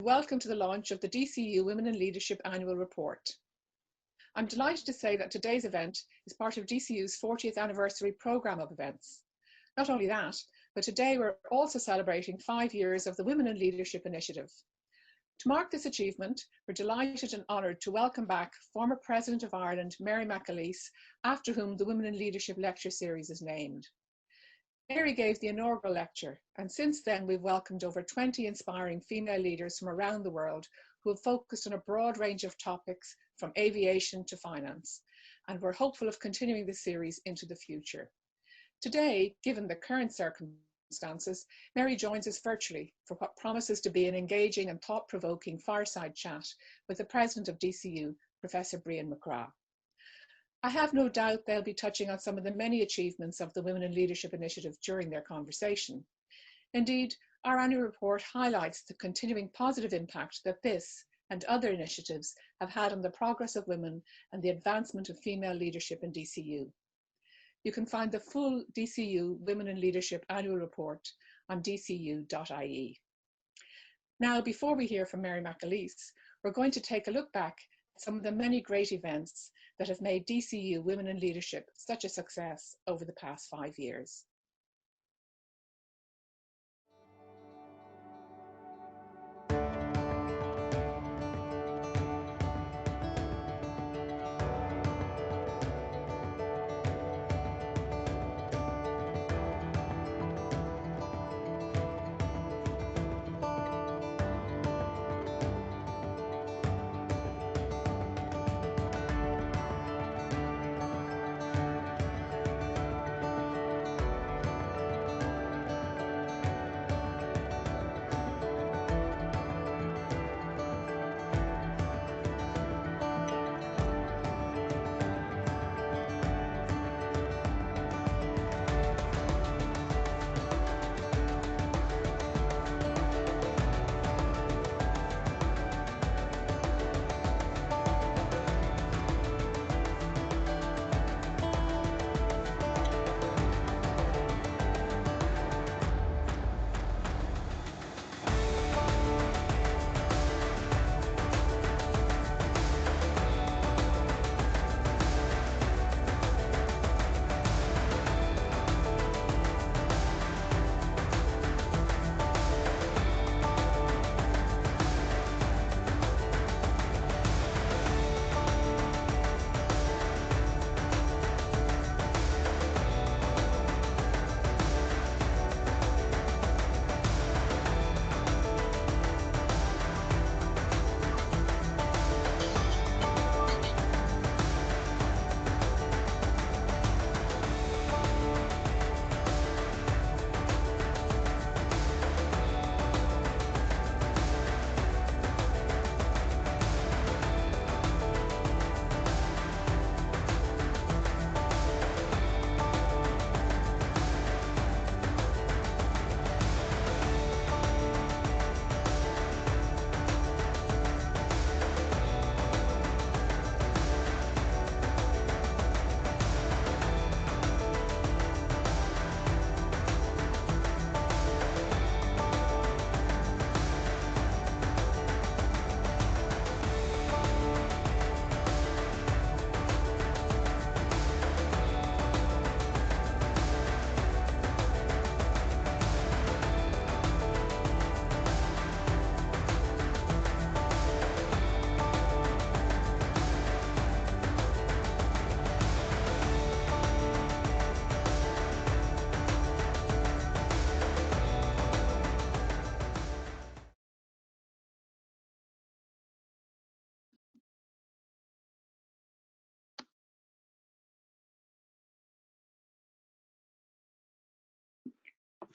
Welcome to the launch of the DCU Women in Leadership Annual Report. I'm delighted to say that today's event is part of DCU's 40th anniversary programme of events. Not only that, but today we're also celebrating 5 years of the Women in Leadership Initiative. To mark this achievement, we're delighted and honoured to welcome back former President of Ireland, Mary McAleese, after whom the Women in Leadership Lecture Series is named. Mary gave the inaugural lecture, and since then we've welcomed over 20 inspiring female leaders from around the world who have focused on a broad range of topics from aviation to finance, and we're hopeful of continuing this series into the future. Today, given the current circumstances, Mary joins us virtually for what promises to be an engaging and thought-provoking fireside chat with the President of DCU, Professor Brian Mac Craith. I have no doubt they'll be touching on some of the many achievements of the Women in Leadership Initiative during their conversation. Indeed, our annual report highlights the continuing positive impact that this and other initiatives have had on the progress of women and the advancement of female leadership in DCU. You can find the full DCU Women in Leadership Annual Report on dcu.ie. Now, before we hear from Mary McAleese, we're going to take a look back at some of the many great events that have made DCU Women in Leadership such a success over the past 5 years.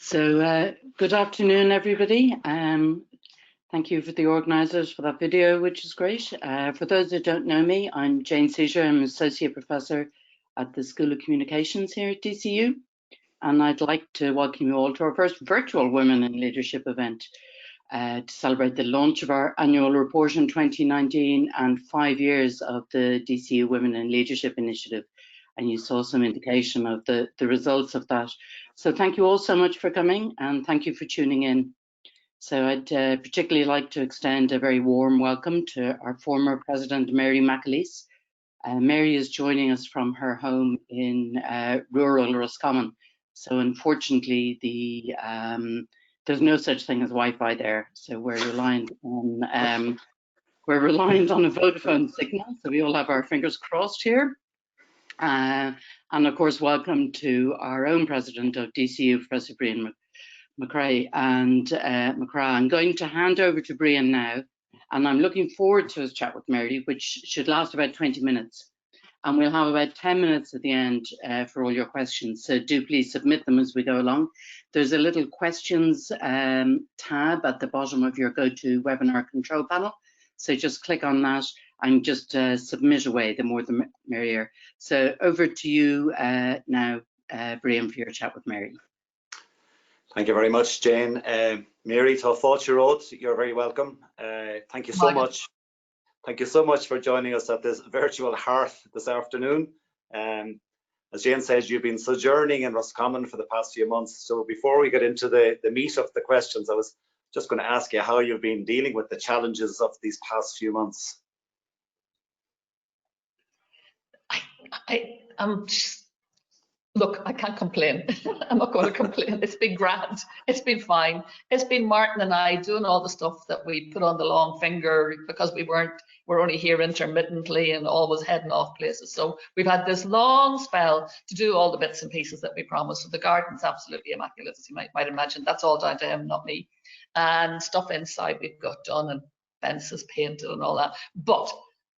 So good afternoon, everybody. Thank you for the organisers for that video, which is great. For those that don't know me, I'm Jane Seizure. I'm Associate Professor at the School of Communications here at DCU. And I'd like to welcome you all to our first virtual Women in Leadership event to celebrate the launch of our annual report in 2019 and 5 years of the DCU Women in Leadership Initiative. And you saw some indication of the results of that. So thank you all so much for coming, and thank you for tuning in. So I'd particularly like to extend a very warm welcome to our former President, Mary McAleese. Mary is joining us from her home in rural Roscommon. So unfortunately, there's no such thing as Wi-Fi there. So we're reliant on a Vodafone signal. So we all have our fingers crossed here. And of course, welcome to our own President of DCU, Professor Brian Mac Craith and McCrath. I'm going to hand over to Brian now, and I'm looking forward to his chat with Mary, which should last about 20 minutes. And we'll have about 10 minutes at the end for all your questions. So do please submit them as we go along. There's a little questions tab at the bottom of your GoToWebinar control panel. So just click on that and just submit away, the more the merrier. So over to you now, Brian, for your chat with Mary. Thank you very much, Jane. Mary, to Fáilte Road, you're very welcome. Thank you so much. Thank you so much for joining us at this virtual hearth this afternoon. As Jane says, you've been sojourning in Roscommon for the past few months. So before we get into the meat of the questions, I was just going to ask you how you've been dealing with the challenges of these past few months. Look, I can't complain. I'm not going to complain. It's been grand. It's been fine. It's been Martin and I doing all the stuff that we put on the long finger because we're only here intermittently and always heading off places. So we've had this long spell to do all the bits and pieces that we promised. So the garden's absolutely immaculate, as you might imagine. That's all down to him, not me. And stuff inside we've got done and fences painted and all that. But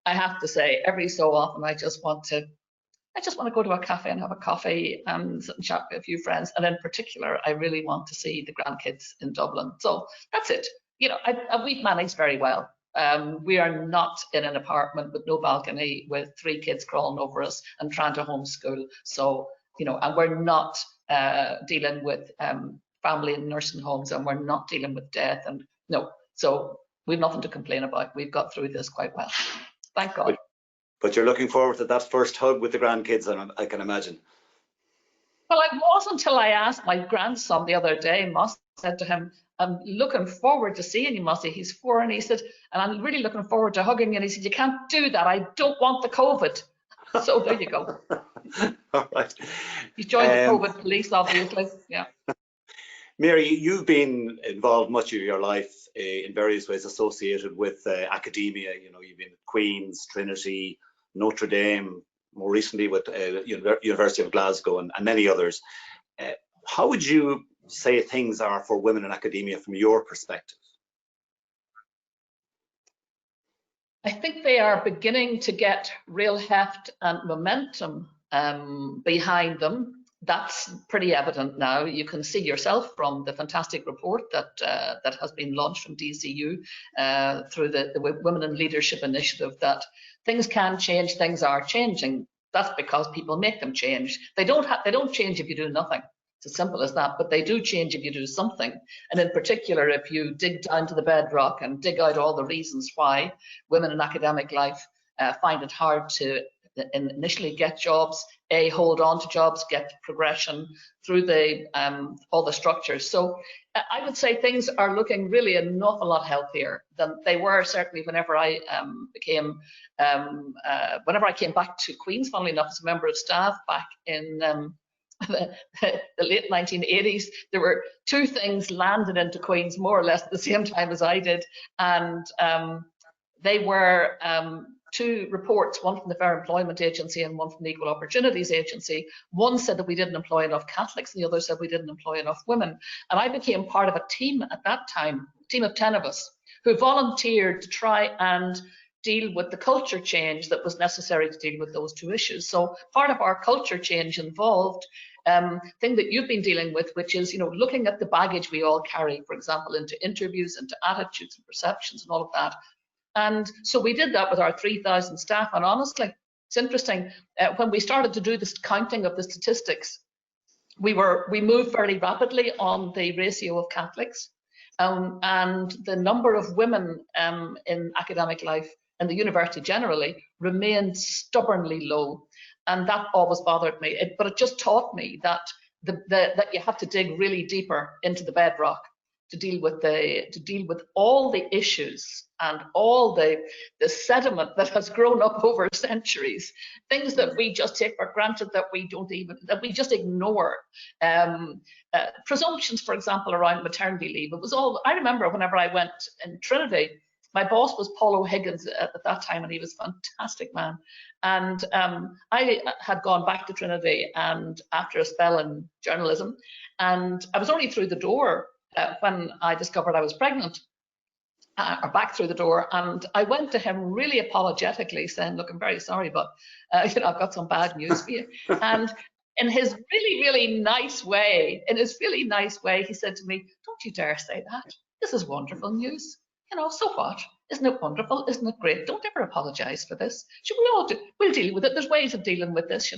I have to say, every so often I just want to go to a cafe and have a coffee and sit and chat with a few friends. And in particular, I really want to see the grandkids in Dublin. So that's it. You know, we've managed very well. We are not in an apartment with no balcony with 3 kids crawling over us and trying to homeschool. So, you know, and we're not dealing with family in nursing homes, and we're not dealing with death. And no, so we've nothing to complain about. We've got through this quite well. Thank God. But you're looking forward to that first hug with the grandkids, I can imagine. Well, it wasn't until I asked my grandson the other day, Moss said to him, I'm looking forward to seeing you, Mossy. He's 4, and he said, and I'm really looking forward to hugging you. And he said, you can't do that. I don't want the COVID. So there you go. All right. He's joined the COVID police, obviously. Yeah. Mary, you've been involved much of your life in various ways associated with academia. You know, you've been at Queen's, Trinity, Notre Dame, more recently with University of Glasgow and many others. How would you say things are for women in academia from your perspective? I think they are beginning to get real heft and momentum behind them. That's pretty evident now. You can see yourself from the fantastic report that has been launched from DCU through the Women in Leadership Initiative that things can change, things are changing. That's because people make them change. They don't change if you do nothing. It's as simple as that, but they do change if you do something. And in particular, if you dig down to the bedrock and dig out all the reasons why women in academic life find it hard to initially get jobs, hold on to jobs, get progression through the all the structures. So I would say things are looking really an awful lot healthier than they were certainly whenever I came back to Queen's, funnily enough, as a member of staff back in the late 1980s. There were 2 things landed into Queen's more or less at the same time as I did, and they were 2 reports, one from the Fair Employment Agency and one from the Equal Opportunities Agency. One said that we didn't employ enough Catholics, and the other said we didn't employ enough women. And I became part of a team at that time, a team of 10 of us, who volunteered to try and deal with the culture change that was necessary to deal with those 2 issues. So part of our culture change involved thing that you've been dealing with, which is, you know, looking at the baggage we all carry, for example, into interviews, into attitudes and perceptions and all of that. And so we did that with our 3,000 staff. And honestly, it's interesting, when we started to do this counting of the statistics, we moved very rapidly on the ratio of Catholics, and the number of women in academic life and the university generally remained stubbornly low. And that always bothered me, but it just taught me that that you have to dig really deeper into the bedrock to deal with all the issues and all the sediment that has grown up over centuries, things that we just take for granted, that we just ignore. Presumptions, for example, around maternity leave. It was all, I remember whenever I went in Trinity, my boss was Paul O'Higgins at that time, and he was a fantastic man. And I had gone back to Trinity and after a spell in journalism, and I was only through the door when I discovered I was pregnant, or back through the door, and I went to him really apologetically saying, look, I'm very sorry, but I've got some bad news for you. And in his really nice way, he said to me, don't you dare say that. This is wonderful news. So what? Isn't it wonderful? Isn't it great? Don't ever apologize for this. We'll deal with it. There's ways of dealing with this,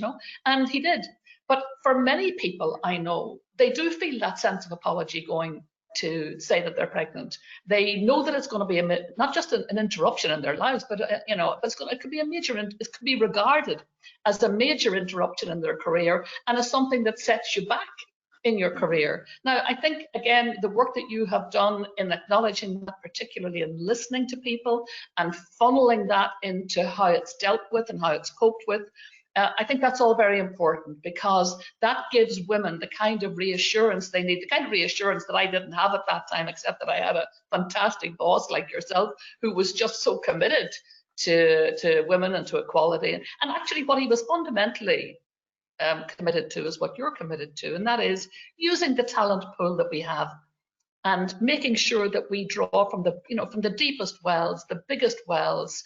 And he did. But for many people I know, they do feel that sense of apology going to say that they're pregnant. They know that it's going to be not just an interruption in their lives, but it could be a major. It could be regarded as a major interruption in their career and as something that sets you back in your career. Now, I think, again, the work that you have done in acknowledging that, particularly in listening to people and funneling that into how it's dealt with and how it's coped with, I think that's all very important, because that gives women the kind of reassurance they need, the kind of reassurance that I didn't have at that time, except that I had a fantastic boss like yourself who was just so committed to women and to equality. And actually what he was fundamentally committed to is what you're committed to, and that is using the talent pool that we have and making sure that we draw from the deepest wells, the biggest wells,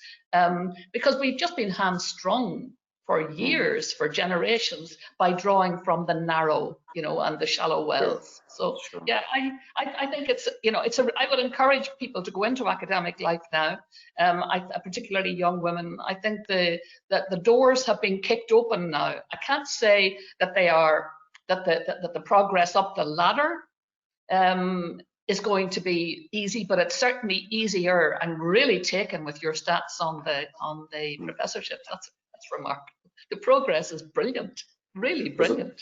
because we've just been hamstrung for years, for generations, by drawing from the narrow, and the shallow wells. So yeah, I think I would encourage people to go into academic life now. Particularly young women. I think that the doors have been kicked open now. I can't say that that the progress up the ladder is going to be easy, but it's certainly easier and really taken with your stats on the professorship. That's remarkable. The progress is brilliant, really brilliant.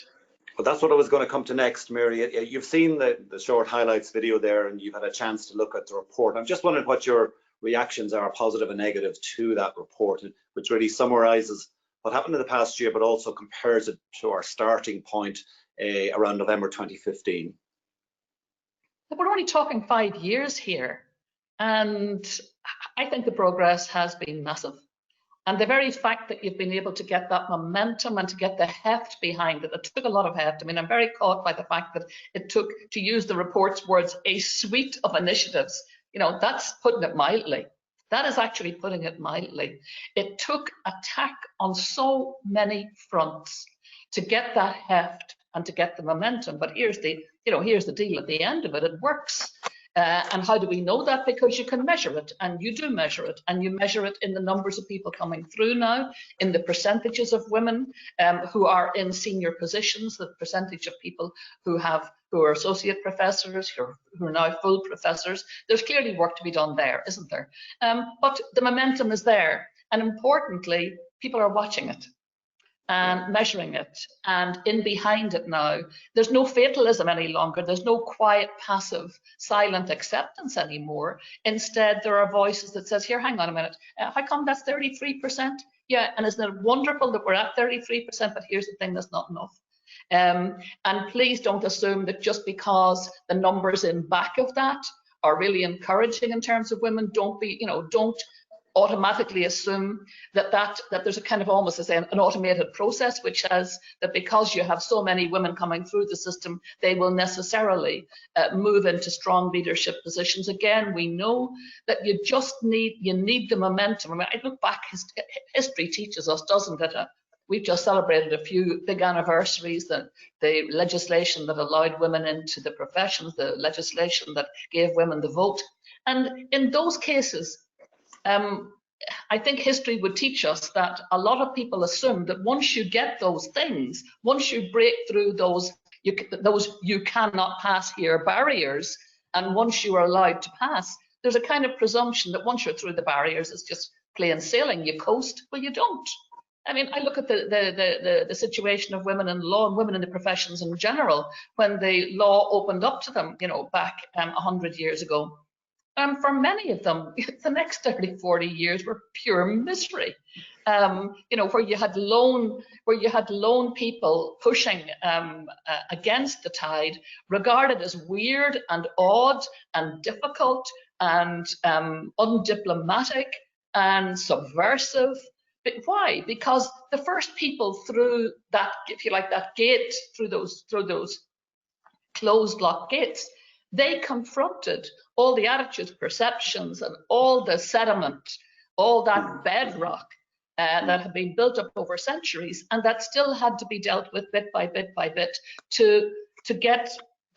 Well, that's what I was going to come to next, Mary. You've seen the short highlights video there, and you've had a chance to look at the report. I'm just wondering what your reactions are, positive and negative, to that report, which really summarises what happened in the past year, but also compares it to our starting point around November 2015. We're only talking 5 years here, and I think the progress has been massive. And the very fact that you've been able to get that momentum and to get the heft behind it, it took a lot of heft. I mean, I'm very caught by the fact that it took, to use the report's words, a suite of initiatives. That's putting it mildly. That is actually putting it mildly. It took attack on so many fronts to get that heft and to get the momentum. But here's the deal at the end of it. It works. And how do we know that? Because you can measure it, and you do measure it, and you measure it in the numbers of people coming through now, in the percentages of women who are in senior positions, the percentage of people who are associate professors, who are now full professors. There's clearly work to be done there, isn't there? But the momentum is there, and importantly, people are watching it and measuring it, and in behind it now, there's no fatalism any longer. There's no quiet, passive, silent acceptance anymore. Instead, there are voices that says, here, hang on a minute, how come that's 33%? Yeah, and isn't it wonderful that we're at 33%, but here's the thing, that's not enough. And please don't assume that just because the numbers in back of that are really encouraging in terms of women, don't automatically assume that there's a kind of almost as an automated process which says that because you have so many women coming through the system, they will necessarily move into strong leadership positions. Again, we know that you need the momentum. I mean, I look back, history teaches us, doesn't it? We've just celebrated a few big anniversaries, the legislation that allowed women into the professions, the legislation that gave women the vote. And in those cases, I think history would teach us that a lot of people assume that once you get those things, once you break through those you cannot pass here barriers, and once you are allowed to pass, there's a kind of presumption that once you're through the barriers, it's just plain sailing, you coast. Well, you don't. I mean, I look at the situation of women in law and women in the professions in general when the law opened up to them, you know, back 100 years ago. For many of them, the next 30, 40 years were pure misery. You know, where you had lone people pushing against the tide, regarded as weird and odd and difficult and undiplomatic and subversive. But why? Because the first people through that, if you like, that gate, through those closed block gates, they confronted all the attitudes, perceptions, and all the sediment, all that bedrock that had been built up over centuries, and that still had to be dealt with bit by bit by bit to get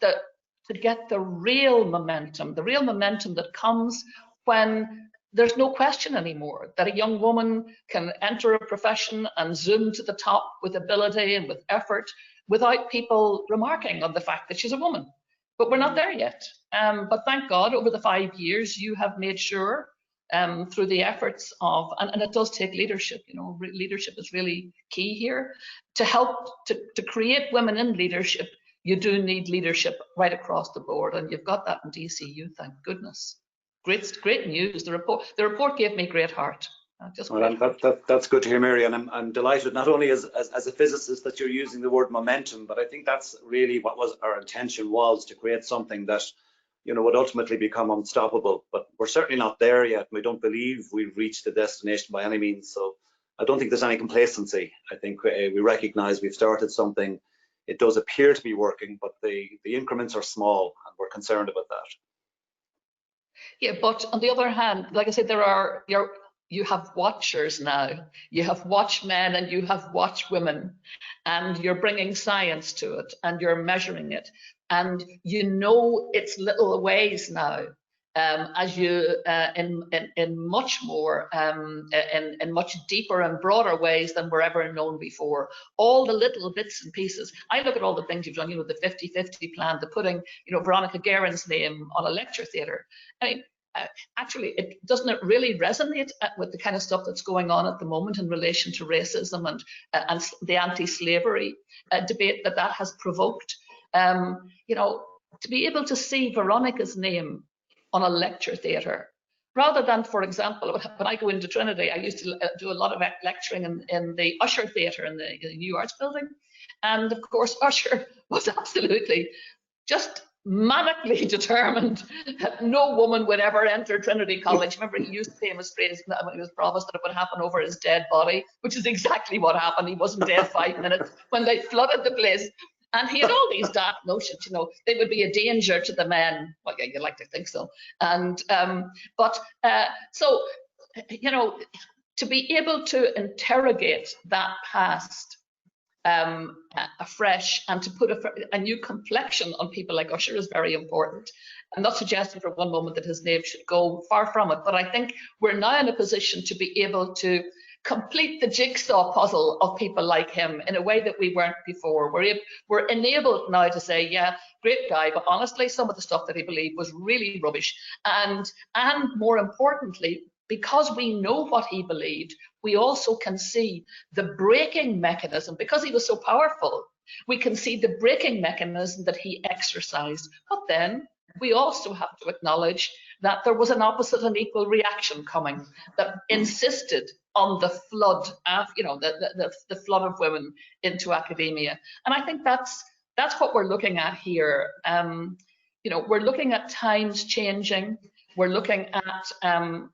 the real momentum that comes when there's no question anymore that a young woman can enter a profession and zoom to the top with ability and with effort without people remarking on the fact that she's a woman. But we're not there yet. But thank God, over the 5 years, you have made sure through the efforts of, and it does take leadership, you know, leadership is really key here. To help to create women in leadership, you do need leadership right across the board, and you've got that in DCU, thank goodness. Great news. The report gave me great heart. That's good to hear, Mary, and I'm delighted not only as a physicist that you're using the word momentum, but I think that's really what was our intention, was to create something that, you know, would ultimately become unstoppable. But we're certainly not there yet. We don't believe we've reached the destination by any means. So I don't think there's any complacency. I think we recognize we've started something. It does appear to be working, but the increments are small, and we're concerned about that. Yeah, but on the other hand, like I said, you have watchers now. You have watchmen and you have watchwomen, and you're bringing science to it and you're measuring it, and you know its little ways now, as you in much more in much deeper and broader ways than were ever known before. All the little bits and pieces. I look at all the things you've done. You know, the 50-50 plan, the putting, you know, Veronica Guerin's name on a lecture theatre. I mean, actually, doesn't it really resonate with the kind of stuff that's going on at the moment in relation to racism and the anti-slavery debate that has provoked? You know, to be able to see Veronica's name on a lecture theatre, rather than, for example, when I go into Trinity, I used to do a lot of lecturing in the Usher Theatre in the New Arts Building, and of course Usher was absolutely just manically determined that no woman would ever enter Trinity College. Remember, he used the famous phrase when he was provost that it would happen over his dead body, which is exactly what happened. He wasn't dead 5 minutes when they flooded the place. And he had all these dark notions, you know, they would be a danger to the men. Well, yeah, you like to think so. And so, you know, to be able to interrogate that past afresh and to put a new complexion on people like Usher is very important. I'm not suggesting for one moment that his name should go, far from it, but I think we're now in a position to be able to complete the jigsaw puzzle of people like him in a way that we weren't before. We're enabled now to say, yeah, great guy, but honestly, some of the stuff that he believed was really rubbish. And more importantly, because we know what he believed, we also can see the braking mechanism. Because he was so powerful, we can see the braking mechanism that he exercised. But then we also have to acknowledge that there was an opposite and equal reaction coming that insisted on the flood, you know, the flood of women into academia. And I think that's what we're looking at here. You know, we're looking at times changing. We're looking at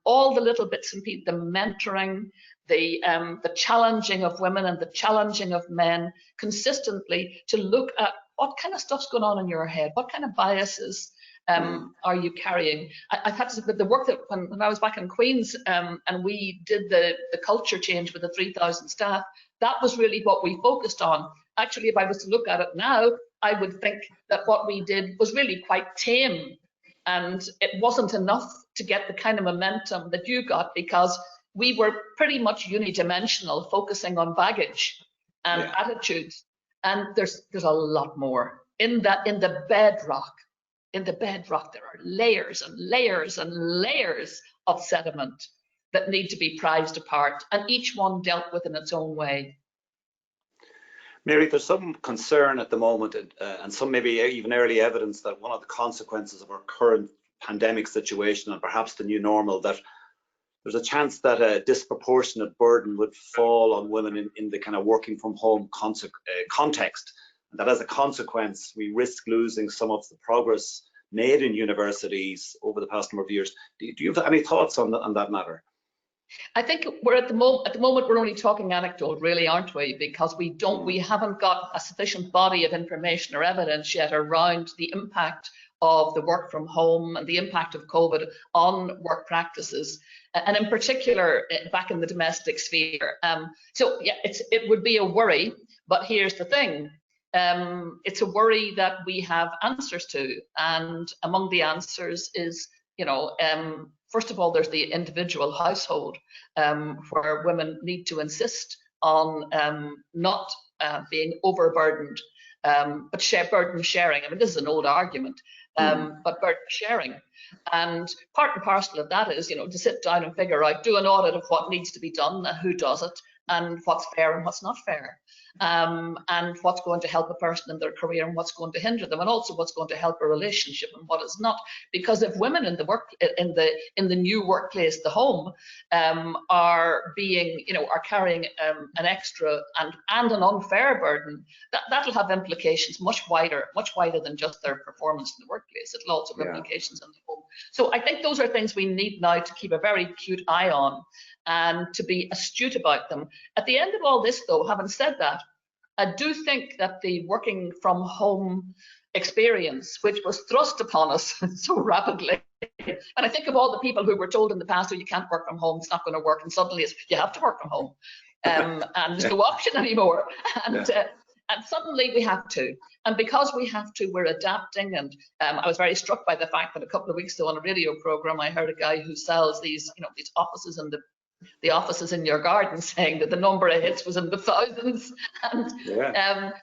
all the little bits and pieces, the mentoring, the challenging of women and the challenging of men consistently, to look at what kind of stuff's going on in your head, what kind of biases are you carrying. I've had to, the work that when I was back in Queen's and we did the culture change with the 3,000 staff, that was really what we focused on. Actually, if I was to look at it now, I would think that what we did was really quite tame, and it wasn't enough to get the kind of momentum that you got, because we were pretty much unidimensional, focusing on baggage and attitudes. And there's a lot more in the bedrock. In the bedrock, there are layers and layers and layers of sediment that need to be prized apart, and each one dealt with in its own way. Mary, there's some concern at the moment, and some maybe even early evidence that one of the consequences of our current pandemic situation, and perhaps the new normal, that there's a chance that a disproportionate burden would fall on women in the kind of working from home context, and that as a consequence we risk losing some of the progress made in universities over the past number of years. Do you have any thoughts on that matter? I think we're at the moment we're only talking anecdote, really, aren't we? Because we haven't got a sufficient body of information or evidence yet around the impact of the work from home and the impact of COVID on work practices, and in particular back in the domestic sphere. So yeah, it would be a worry, but here's the thing. It's a worry that we have answers to, and among the answers is, first of all, there's the individual household, where women need to insist on not being overburdened, but burden sharing. I mean, this is an old argument, but burden sharing. And part and parcel of that is, to sit down and figure out, do an audit of what needs to be done and who does it, and what's fair and what's not fair, and what's going to help a person in their career and what's going to hinder them, and also what's going to help a relationship and what is not. Because if women in the work in the new workplace, the home, are being, are carrying an extra and an unfair burden, that'll have implications much wider than just their performance in the workplace. It'll also have implications in the home. So I think those are things we need now to keep a very acute eye on and to be astute about them. At the end of all this, though, having said that, I do think that the working from home experience, which was thrust upon us so rapidly, and I think of all the people who were told in the past, oh, you can't work from home, it's not going to work, and suddenly it's, you have to work from home, and there's no option anymore. And suddenly we have to. And because we have to, we're adapting. And I was very struck by the fact that a couple of weeks ago on a radio program, I heard a guy who sells these, these offices and the offices in your garden, saying that the number of hits was in the thousands. And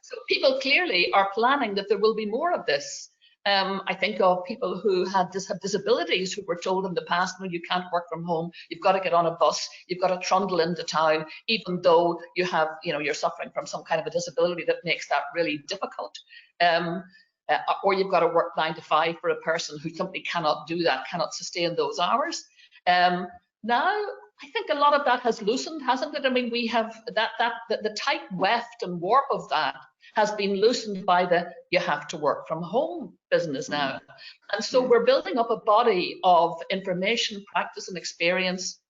so people clearly are planning that there will be more of this. I think of people who have disabilities who were told in the past, no, you can't work from home, you've got to get on a bus, you've got to trundle into town, even though you have, you're suffering from some kind of a disability that makes that really difficult. Or you've got to work 9 to 5 for a person who simply cannot do that, cannot sustain those hours. Now, I think a lot of that has loosened, hasn't it? I mean, we have the tight weft and warp of that has been loosened by the you have to work from home business now. And so we're building up a body of information, practice and experience.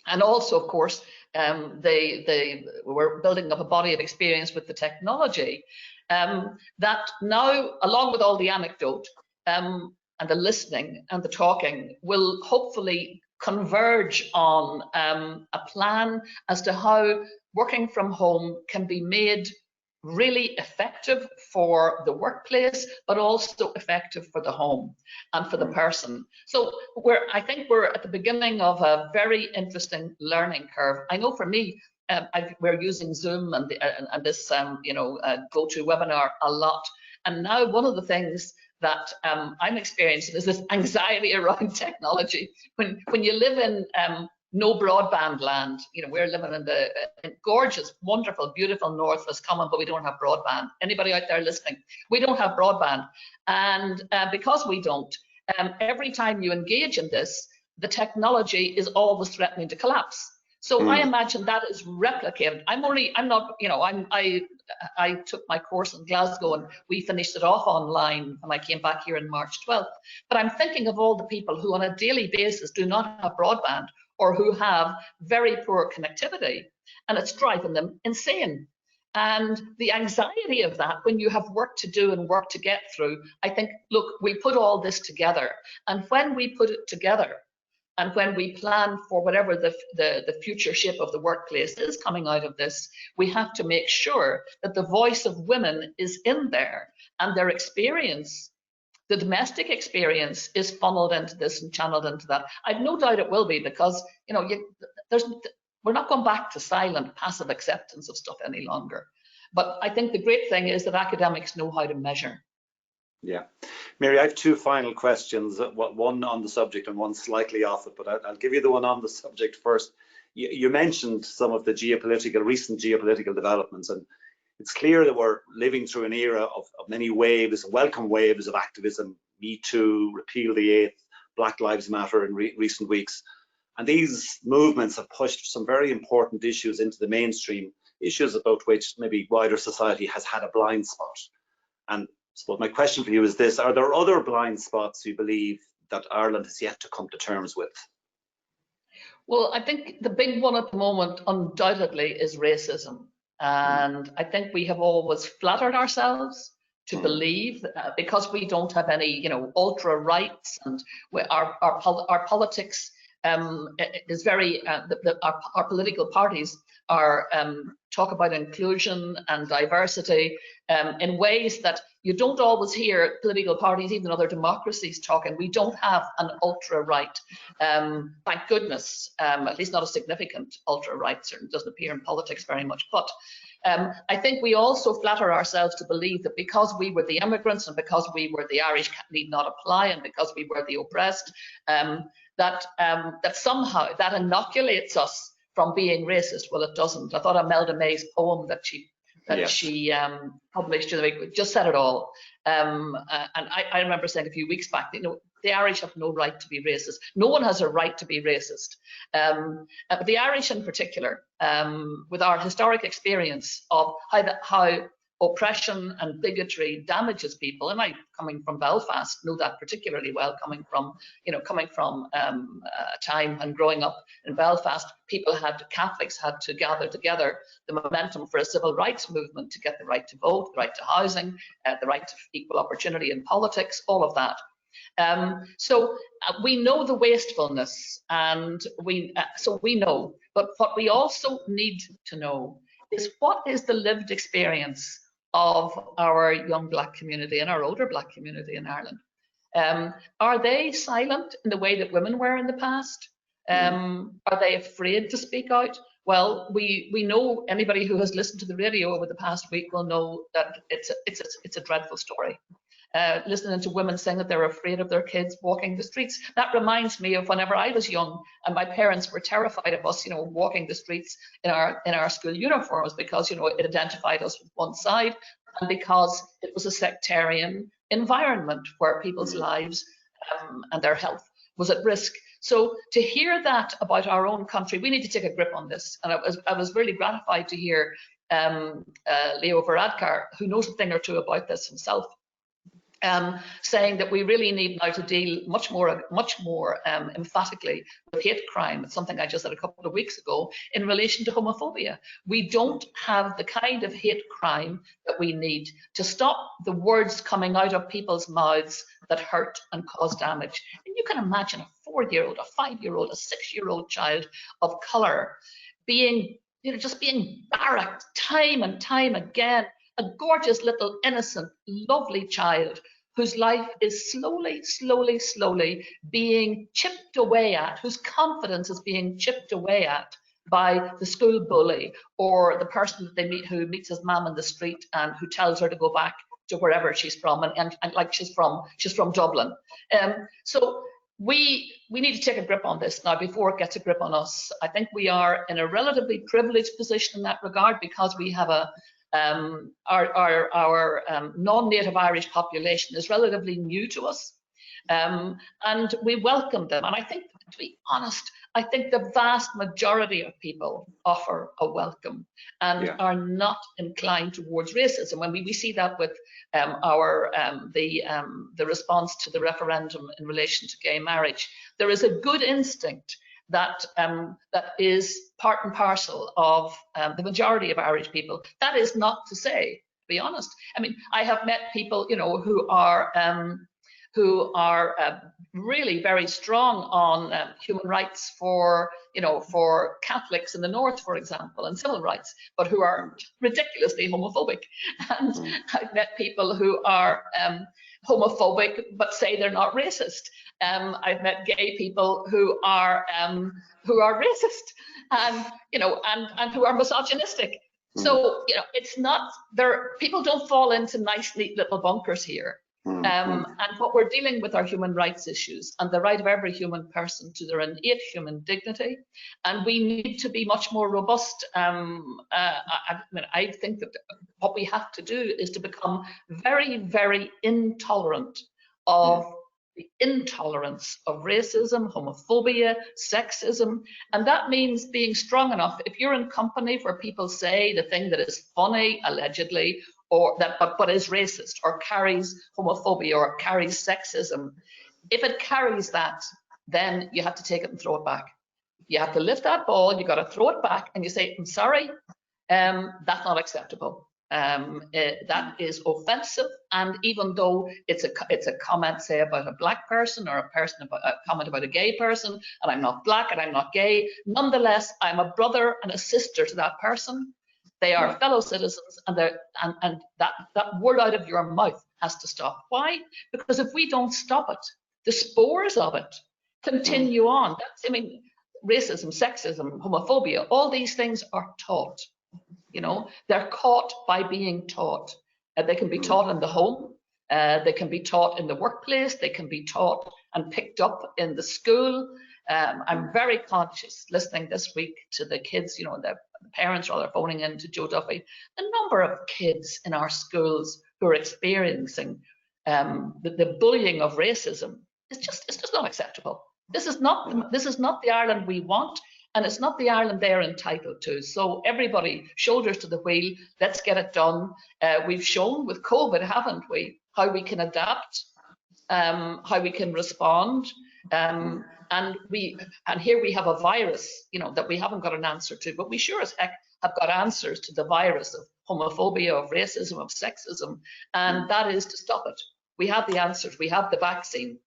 And also, of course, we're building up a body of experience with the technology that now, along with all the anecdote and the listening and the talking, will hopefully converge on a plan as to how working from home can be made really effective for the workplace, but also effective for the home and for the person. So I think we're at the beginning of a very interesting learning curve. I know for me, we're using Zoom and this GoToWebinar a lot. And now one of the things that I'm experiencing is this anxiety around technology. When you live in no broadband land, we're living in the gorgeous, wonderful, beautiful North West Common, but we don't have broadband. Anybody out there listening? We don't have broadband. And because we don't, every time you engage in this, the technology is always threatening to collapse. So I imagine that is replicated. I took my course in Glasgow and we finished it off online when I came back here on March 12th. But I'm thinking of all the people who on a daily basis do not have broadband or who have very poor connectivity, and it's driving them insane. And the anxiety of that, when you have work to do and work to get through, I think, look, we'll put all this together. And when we put it together, and when we plan for whatever the future shape of the workplace is coming out of this, we have to make sure that the voice of women is in there and their experience, the domestic experience, is funneled into this and channeled into that. I've no doubt it will be, because we're not going back to silent, passive acceptance of stuff any longer. But I think the great thing is that academics know how to measure. Yeah. Mary, I have two final questions, one on the subject and one slightly off it, but I'll give you the one on the subject first. You mentioned some of the recent geopolitical developments, and it's clear that we're living through an era of many waves, welcome waves of activism, Me Too, Repeal the Eighth, Black Lives Matter in recent weeks. And these movements have pushed some very important issues into the mainstream, issues about which maybe wider society has had a blind spot. And so my question for you is this: are there other blind spots you believe that Ireland has yet to come to terms with? Well, I think the big one at the moment, undoubtedly, is racism. And I think we have always flattered ourselves to believe that because we don't have any, ultra rights, and our politics is very, our political parties are talk about inclusion and diversity in ways that you don't always hear political parties, even other democracies, talking. We don't have an ultra right, thank goodness, at least not a significant ultra right. Certainly doesn't appear in politics very much. But I think we also flatter ourselves to believe that because we were the immigrants and because we were the Irish need not apply, and because we were the oppressed, that somehow that inoculates us from being racist. Well, it doesn't. I thought Imelda May's poem that she published in the week just said it all. And I remember saying a few weeks back, the Irish have no right to be racist. No one has a right to be racist. But the Irish in particular, with our historic experience of how oppression and bigotry damages people, and I, coming from Belfast, know that particularly well, coming from a time when growing up in Belfast, Catholics had to gather together the momentum for a civil rights movement to get the right to vote, the right to housing, the right to equal opportunity in politics, all of that. So we know the wastefulness, and we know, but what we also need to know is what is the lived experience of our young Black community and our older Black community in Ireland. Are they silent in the way that women were in the past? Are they afraid to speak out? Well, we know, anybody who has listened to the radio over the past week will know that it's a dreadful story. Listening to women saying that they're afraid of their kids walking the streets. That reminds me of whenever I was young and my parents were terrified of us, walking the streets in our school uniforms, because, it identified us with one side, and because it was a sectarian environment where people's lives and their health was at risk. So to hear that about our own country, we need to take a grip on this. And I was really gratified to hear Leo Varadkar, who knows a thing or two about this himself, saying that we really need now to deal much more emphatically with hate crime. It's something I just said a couple of weeks ago in relation to homophobia. We don't have the kind of hate crime that we need to stop the words coming out of people's mouths that hurt and cause damage. And you can imagine a 4-year-old, a 5-year-old, a 6-year-old child of colour being, just being barracked time and time again. A gorgeous little innocent, lovely child whose life is slowly being chipped away at, whose confidence is being chipped away at by the school bully or the person that they meet who meets his mum in the street and who tells her to go back to wherever she's from, and like she's from Dublin. So we need to take a grip on this now before it gets a grip on us. I think we are in a relatively privileged position in that regard because we have our non-native Irish population is relatively new to us, and we welcome them. And I think, to be honest, I think the vast majority of people offer a welcome and are not inclined towards racism. When we see that with the response to the referendum in relation to gay marriage, there is a good instinct that is part and parcel of the majority of Irish people. That is not to say, to be honest, I mean, I have met people, who are really very strong on human rights for Catholics in the North, for example, and civil rights, but who are ridiculously homophobic. And I've met people who are homophobic but say they're not racist. I've met gay people who are racist and who are misogynistic. So it's not there. People don't fall into nice, neat little bunkers here. And what we're dealing with are human rights issues and the right of every human person to their innate human dignity. And we need to be much more robust. I think that what we have to do is to become very, very intolerant of the intolerance of racism, homophobia, sexism. And that means being strong enough. If you're in company where people say the thing that is funny, allegedly, or that but is racist, or carries homophobia, or carries sexism, if it carries that, then you have to take it and throw it back. You have to lift that ball, you got to throw it back, and you say, I'm sorry, that's not acceptable. That is offensive, and even though it's a comment, say, about a black person, or a comment about a gay person, and I'm not black and I'm not gay, nonetheless, I'm a brother and a sister to that person. They are fellow citizens, and that word out of your mouth has to stop. Why? Because if we don't stop it, the spores of it continue on. I mean, racism, sexism, homophobia, all these things are taught. You know, they're caught by being taught. They can be taught in the home, they can be taught in the workplace, they can be taught and picked up in the school. I'm very conscious listening this week to the kids, you know, the parents rather phoning in to Joe Duffy, the number of kids in our schools who are experiencing the bullying of racism. It's just not acceptable. This is not the Ireland we want, and it's not the Ireland they're entitled to. So everybody, shoulders to the wheel, let's get it done. We've shown with COVID, haven't we, how we can adapt, how we can respond. And here we have a virus, you know, that we haven't got an answer to, but we sure as heck have got answers to the virus of homophobia, of racism, of sexism, and that is to stop it. We have the answers, we have the vaccine.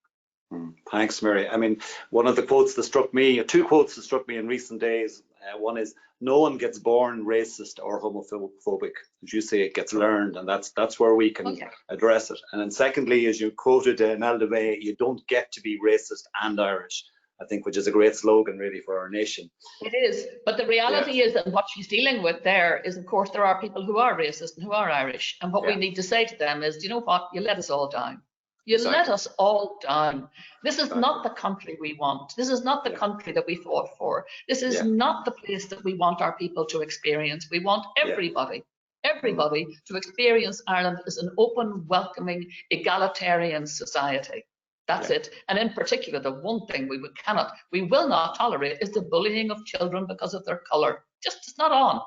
Thanks, Mary. I mean, one of the quotes that struck me, two quotes that struck me in recent days, one is, no one gets born racist or homophobic. As you say, it gets learned, and that's where we can address it. And then secondly, as you quoted Nelda May, you don't get to be racist and Irish, I think, which is a great slogan really for our nation. It is, but the reality is that what she's dealing with there is, of course, there are people who are racist and who are Irish, and what we need to say to them is, do you know what, you let us all down. You let us all down. This is not the country we want. This is not the country that we fought for. This is not the place that we want our people to experience. We want everybody to experience Ireland as an open, welcoming, egalitarian society. That's it. And in particular, the one thing we will not tolerate is the bullying of children because of their colour. It's not on.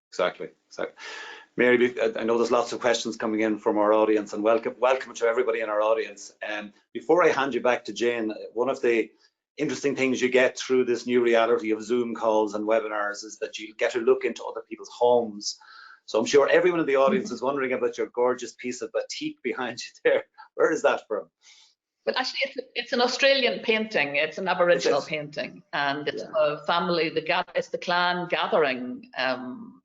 Exactly. Mary, I know there's lots of questions coming in from our audience, and welcome to everybody in our audience. Before I hand you back to Jane, one of the interesting things you get through this new reality of Zoom calls and webinars is that you get to look into other people's homes. So I'm sure everyone in the audience is wondering about your gorgeous piece of batik behind you there. Where is that from? But actually, it's an Australian painting. It's an Aboriginal painting, and it's a family. It's the clan gathering.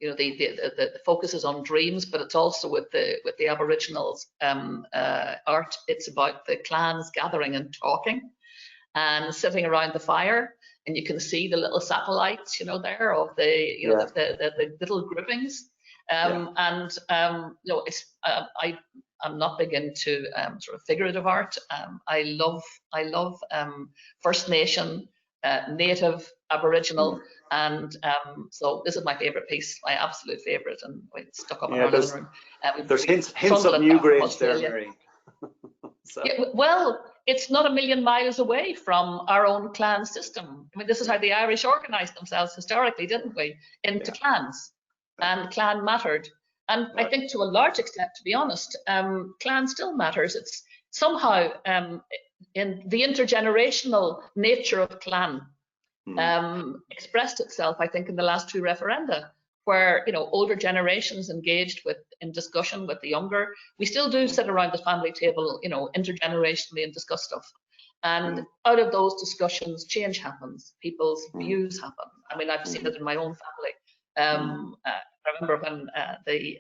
You know, the focus is on dreams, but it's also with the Aboriginals art. It's about the clans gathering and talking, and sitting around the fire, and you can see the little satellites, you know, there of the little groupings. And you know, I'm not big into sort of figurative art. I love First Nation, Native, Aboriginal, and so this is my favourite piece, my absolute favourite, and it's stuck up in our living room. There's hints of Newgrange there, Mary. Well, it's not a million miles away from our own clan system. I mean, this is how the Irish organised themselves historically, didn't we? Into clans, and clan mattered. And I think to a large extent, to be honest, clan still matters. It's somehow in the intergenerational nature of clan expressed itself, I think, in the last two referenda, where, you know, older generations engaged in discussion with the younger. We still do sit around the family table, you know, intergenerationally and discuss stuff. And out of those discussions, change happens. People's views happen. I mean, I've seen it in my own family. I remember when the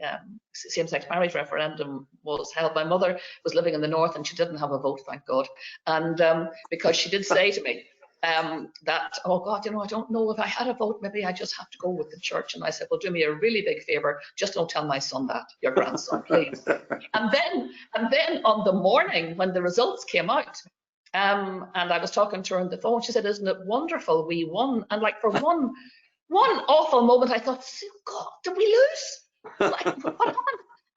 same-sex marriage referendum was held. My mother was living in the north and she didn't have a vote, thank God. And because she did say to me, that, oh God, I don't know if I had a vote, maybe I just have to go with the church. And I said, well, do me a really big favor, just don't tell my son that, your grandson, please. and then on the morning when the results came out, and I was talking to her on the phone, she said, isn't it wonderful, we won? And like for one awful moment, I thought, God, did we lose? Like, what happened?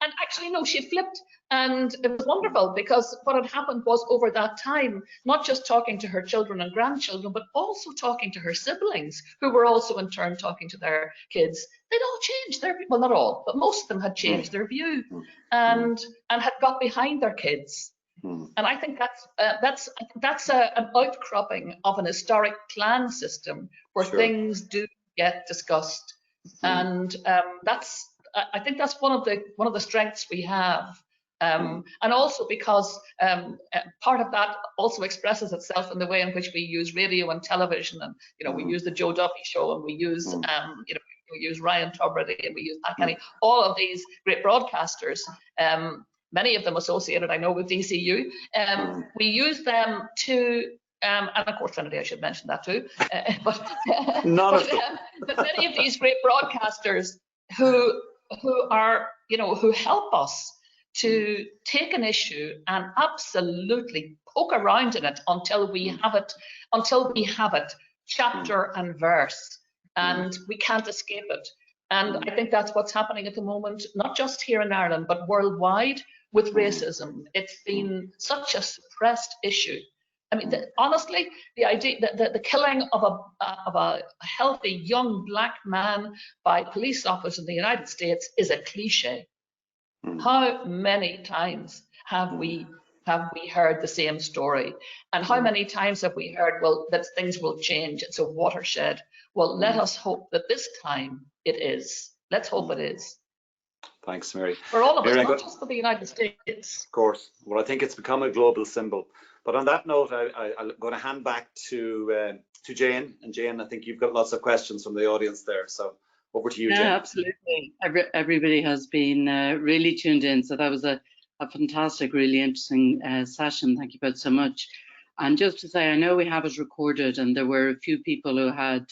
And actually, no, she flipped, and it was wonderful, because what had happened was, over that time, not just talking to her children and grandchildren, but also talking to her siblings, who were also in turn talking to their kids. They'd all changed their, well, not all, but most of them had changed their view, and had got behind their kids. And I think that's an outcropping of an historic clan system where things do get discussed, and I think that's one of the strengths we have, and also because part of that also expresses itself in the way in which we use radio and television, and we use the Joe Duffy show, and we use we use Ryan Tubridy, and we use Pat Kenny, all of these great broadcasters. Many of them associated, I know, with DCU. We use them to, and of course Trinity, I should mention that too. But many of these great broadcasters who are, who help us to take an issue and absolutely poke around in it until we have it, chapter and verse, and we can't escape it. And I think that's what's happening at the moment, not just here in Ireland, but worldwide with racism. It's been such a suppressed issue. I mean, honestly, the idea that the killing of a healthy young black man by police officers in the United States is a cliche. How many times have we heard the same story? And how many times have we heard, well, that things will change, it's a watershed? Well, let us hope that this time it is. Let's hope it is. Thanks, Mary. For all of us, not just for the United States. Of course. Well, I think it's become a global symbol. But on that note, I'm going to hand back to Jane. And Jane, I think you've got lots of questions from the audience there. So over to you, Jane. Yeah, absolutely. Everybody has been really tuned in. So that was a fantastic, really interesting session. Thank you both so much. And just to say, I know we have it recorded, and there were a few people who had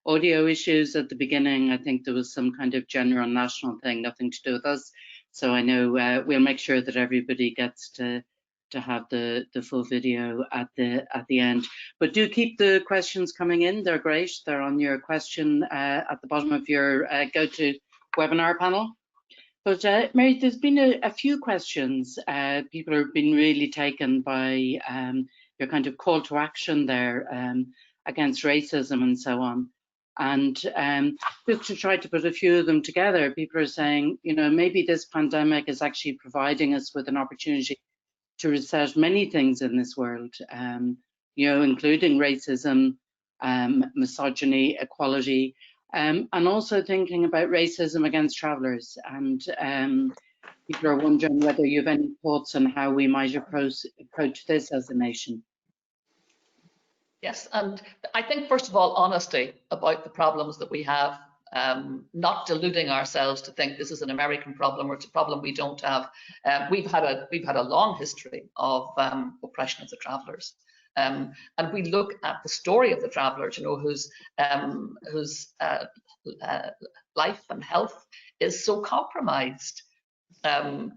audio issues at the beginning. I think there was some kind of general national thing, nothing to do with us. So I know we'll make sure that everybody gets to have the full video at the end. But do keep the questions coming in. They're great. They're on your question at the bottom of your go-to webinar panel. But Mary, there's been a few questions. People have been really taken by your kind of call to action there against racism and so on. And just to try to put a few of them together, people are saying, maybe this pandemic is actually providing us with an opportunity to reset many things in this world, including racism, misogyny, equality, and also thinking about racism against travellers. And people are wondering whether you have any thoughts on how we might approach this as a nation. Yes, and I think, first of all, honesty about the problems that we have, not deluding ourselves to think this is an American problem or it's a problem we don't have. We've had a long history of oppression of the travellers, and we look at the story of the travellers, whose life and health is so compromised. And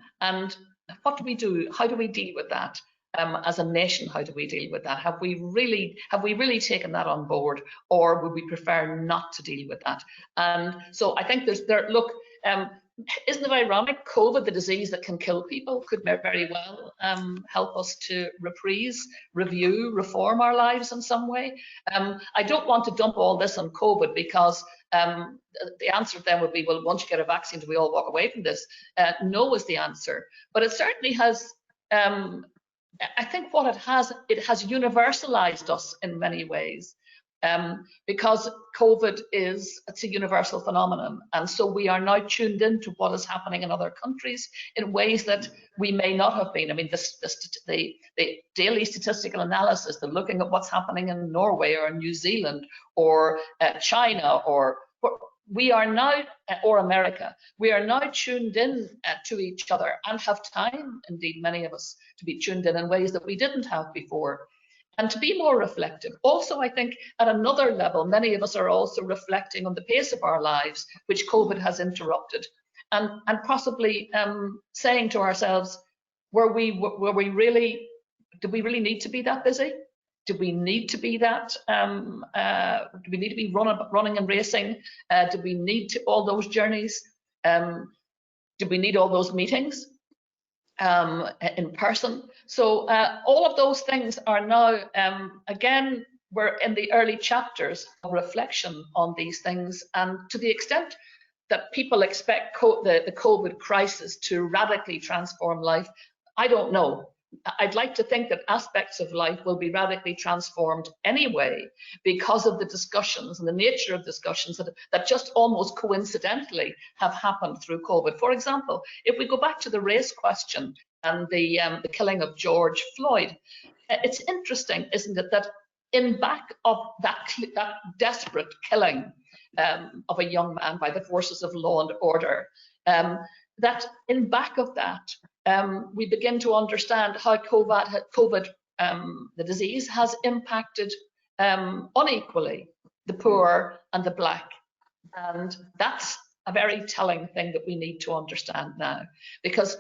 what do we do? How do we deal with that? As a nation, how do we deal with that? Have we really taken that on board, or would we prefer not to deal with that? And so I think look, isn't it ironic? COVID, the disease that can kill people, could very well help us to reprise, review, reform our lives in some way. I don't want to dump all this on COVID, because the answer then would be, well, once you get a vaccine, do we all walk away from this? No is the answer. But it certainly has, I think what it has universalized us in many ways, because COVID it's a universal phenomenon, and so we are now tuned into what is happening in other countries in ways that we may not have been. I mean, the daily statistical analysis, the looking at what's happening in Norway or New Zealand or China or we are now, or America, we are now tuned in to each other and have time, indeed, many of us, to be tuned in ways that we didn't have before. and to be more reflective. Also, I think at another level, many of us are also reflecting on the pace of our lives, which COVID has interrupted, and possibly saying to ourselves, did we really need to be that busy? Did we need to be that? Do we need to be running and racing? Do we need all those journeys? Do we need all those meetings in person? So all of those things are now, again, we're in the early chapters of reflection on these things, and to the extent that people expect the COVID crisis to radically transform life, I don't know. I'd like to think that aspects of life will be radically transformed anyway because of the discussions and the nature of discussions that just almost coincidentally have happened through COVID. For example, if we go back to the race question and the killing of George Floyd, it's interesting, isn't it, that in back of that desperate killing of a young man by the forces of law and order, that in back of that, we begin to understand how COVID, the disease, has impacted unequally the poor and the black. And that's a very telling thing that we need to understand now. Because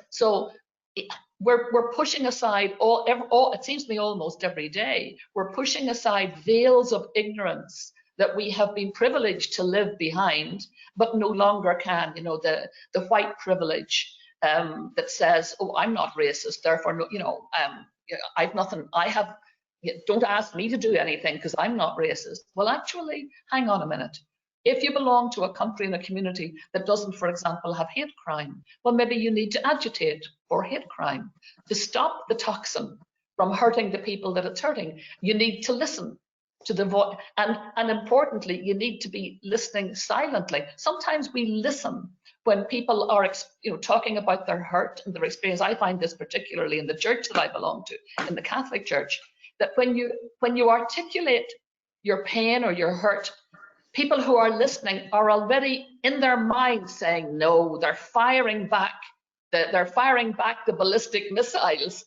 we're pushing aside it seems to me almost every day, we're pushing aside veils of ignorance that we have been privileged to live behind, but no longer can, you know, the white privilege that says, oh, I'm not racist, therefore, no, you know, I've nothing, don't ask me to do anything because I'm not racist. Well, actually, hang on a minute. If you belong to a country and a community that doesn't, for example, have hate crime, well, maybe you need to agitate for hate crime. To stop the toxin from hurting the people that it's hurting, you need to listen to the voice, and importantly, you need to be listening silently. Sometimes we listen when people are, you know, talking about their hurt and their experience. I find this particularly in the church that I belong to, in the Catholic Church, that when you articulate your pain or your hurt, people who are listening are already in their mind saying no. They're firing back. They're firing back the ballistic missiles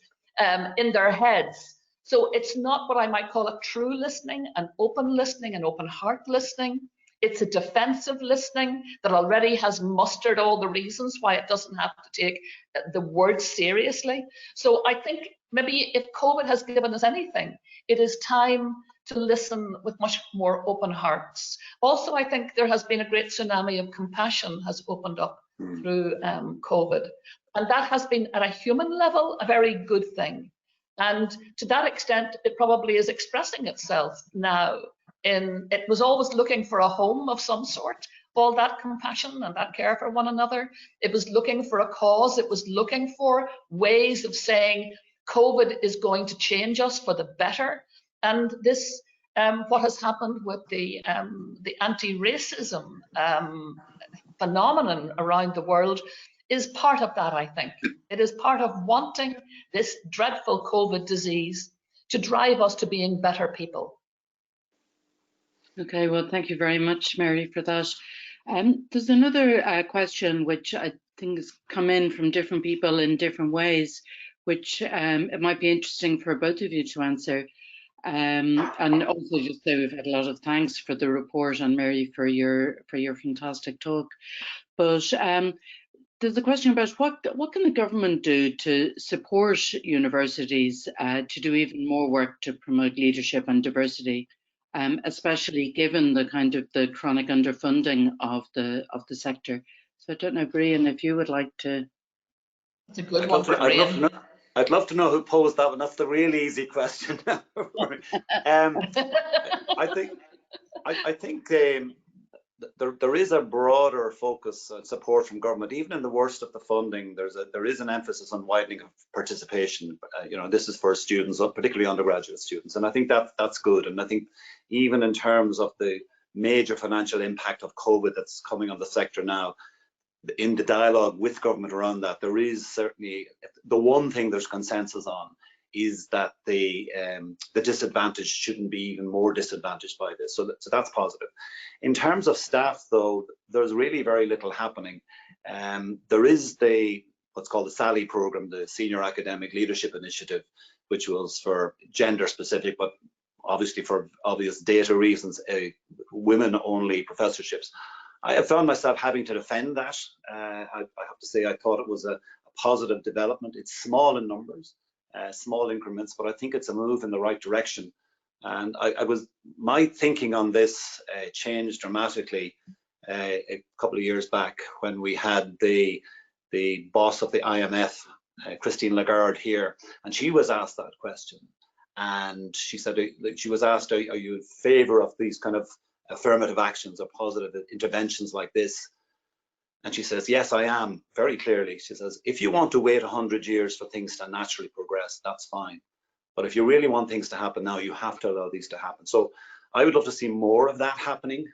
in their heads. So it's not what I might call a true listening, an open heart listening. It's a defensive listening that already has mustered all the reasons why it doesn't have to take the word seriously. So I think maybe if COVID has given us anything, it is time to listen with much more open hearts. Also, I think there has been a great tsunami of compassion has opened up through COVID. And that has been, at a human level, a very good thing. And to that extent, it probably is expressing itself now. It was always looking for a home of some sort, all that compassion and that care for one another. It was looking for a cause. It was looking for ways of saying COVID is going to change us for the better. And this, what has happened with the anti-racism phenomenon around the world is part of that, I think. It is part of wanting this dreadful COVID disease to drive us to being better people. Okay, well, thank you very much, Mary, for that. There's another question which I think has come in from different people in different ways, which it might be interesting for both of you to answer. And also just say we've had a lot of thanks for the report, and Mary, for your fantastic talk. But there's a question about what can the government do to support universities to do even more work to promote leadership and diversity, especially given the kind of the chronic underfunding of the sector. So I don't know, Brian, if you would like to. That's a good one for Brian. I'd love to know who posed that one. That's the real easy question. I think there is a broader focus and support from government, even in the worst of the funding. There is an emphasis on widening of participation. You know, this is for students, particularly undergraduate students, and I think that's good. And I think even in terms of the major financial impact of COVID that's coming on the sector now, in the dialogue with government around that, there is certainly the one thing there's consensus on is that the disadvantaged shouldn't be even more disadvantaged by this. So that's positive. In terms of staff, though, there's really very little happening. There is the what's called the SALI program, the Senior Academic Leadership Initiative, which was for gender specific, but obviously for obvious data reasons, women-only professorships. I have found myself having to defend that. I have to say I thought it was a positive development. It's small in numbers, small increments, but I think it's a move in the right direction. And my thinking on this changed dramatically a couple of years back when we had the boss of the IMF, Christine Lagarde, here, and she was asked that question. And she said, she was asked, are you in favor of these kind of affirmative actions or positive interventions like this? And she says, yes, I am, very clearly. She says, if you want to wait 100 years for things to naturally progress, that's fine. But if you really want things to happen now, you have to allow these to happen. So I would love to see more of that happening,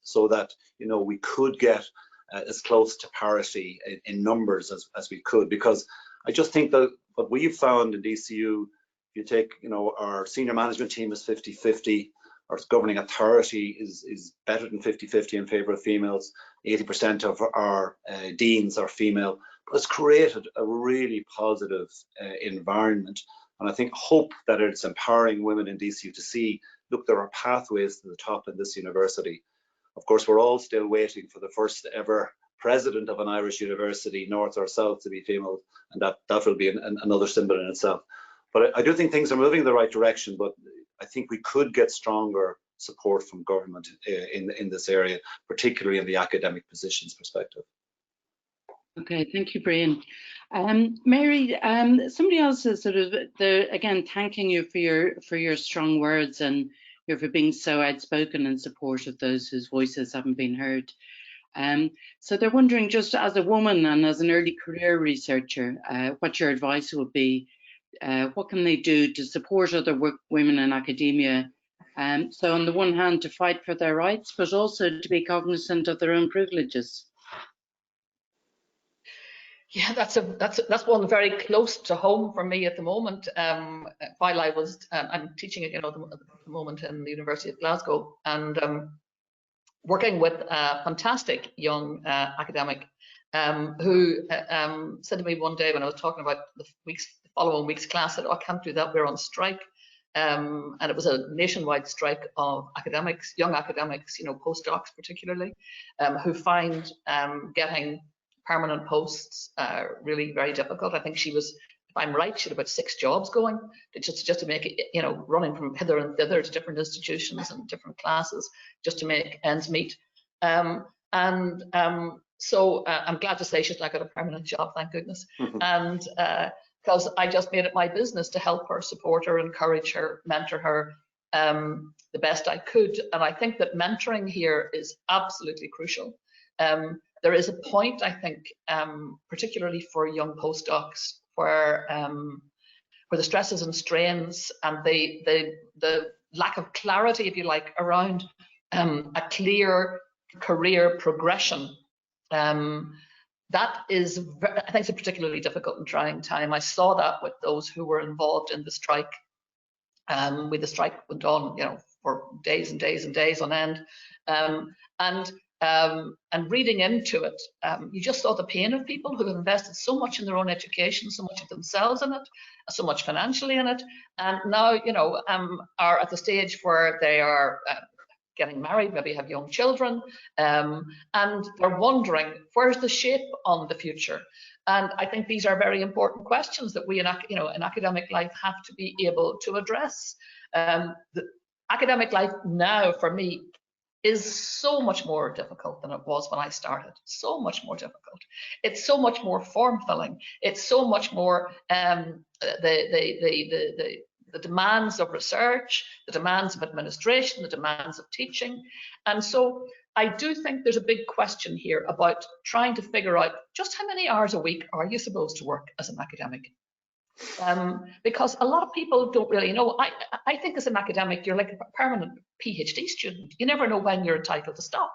so that, you know, we could get as close to parity in numbers as we could, because I just think that what we've found in DCU, if you take, you know, our senior management team is 50-50, our governing authority is better than 50-50 in favor of females, 80% of our deans are female, but it's created a really positive environment. And I hope that it's empowering women in DCU to see, look, there are pathways to the top in this university. Of course, we're all still waiting for the first ever president of an Irish university, north or south, to be female, and that will be another symbol in itself. But I do think things are moving in the right direction, but I think we could get stronger support from government in this area, particularly in the academic positions perspective. Okay, thank you, Brian. Mary, somebody else is sort of again thanking you for your strong words and for being so outspoken in support of those whose voices haven't been heard. So they're wondering, just as a woman and as an early career researcher, what your advice would be. What can they do to support other women in academia? So on the one hand, to fight for their rights, but also to be cognizant of their own privileges. Yeah, that's one very close to home for me at the moment. While I was, I'm teaching at the moment in the University of Glasgow, and working with a fantastic young academic who said to me one day when I was talking about the following week's class, that, oh, I can't do that, we're on strike. And it was a nationwide strike of academics, young academics, postdocs particularly, who find getting permanent posts really very difficult. I think she was, if I'm right, she had about 6 jobs going just to make it, running from hither and thither to different institutions and different classes just to make ends meet. So I'm glad to say she's not got a permanent job, thank goodness. And because I just made it my business to help her, support her, encourage her, mentor her the best I could. And I think that mentoring here is absolutely crucial. There is a point, I think, particularly for young postdocs, where the stresses and strains and the lack of clarity, if you like, around a clear career progression, that is, I think, it's a particularly difficult and trying time. I saw that with those who were involved in the strike. When the strike went on, for days and days and days on end, and reading into it, you just saw the pain of people who have invested so much in their own education, so much of themselves in it, so much financially in it, and now are at the stage where they are getting married, maybe have young children, and they're wondering, where's the shape on the future? And I think these are very important questions that we in academic life have to be able to address. The academic life now, for me, is so much more difficult than it was when I started. So much more difficult. It's so much more form-filling. It's so much more the demands of research, the demands of administration, the demands of teaching. And so I do think there's a big question here about trying to figure out just how many hours a week are you supposed to work as an academic? Because a lot of people don't really know. I think as an academic, you're like a permanent PhD student. You never know when you're entitled to stop.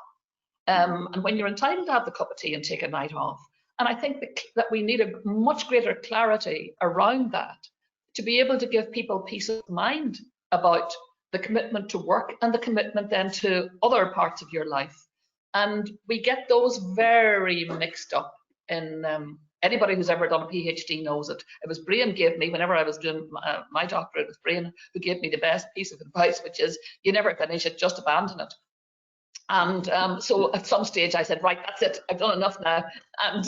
And when you're entitled to have the cup of tea and take a night off. And I think that we need a much greater clarity around that, to be able to give people peace of mind about the commitment to work and the commitment then to other parts of your life. And we get those very mixed up in Anybody who's ever done a PhD knows it. It was Brian gave me, whenever I was doing my doctorate, it was Brian who gave me the best piece of advice, which is you never finish it, just abandon it. And so at some stage I said, right, that's it, I've done enough now, and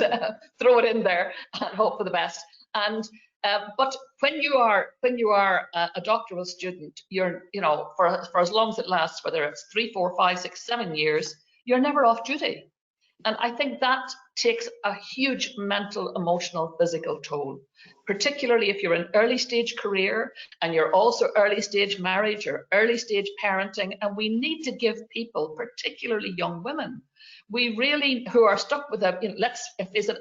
throw it in there and hope for the best. And but when you are a doctoral student, you're, you know, for as long as it lasts, whether it's 3, 4, 5, 6, 7 years, you're never off duty. And I think that takes a huge mental, emotional, physical toll, particularly if you're in early stage career and you're also early stage marriage or early stage parenting. And we need to give people, particularly young women, we really, who are stuck with a, you know, let's face it,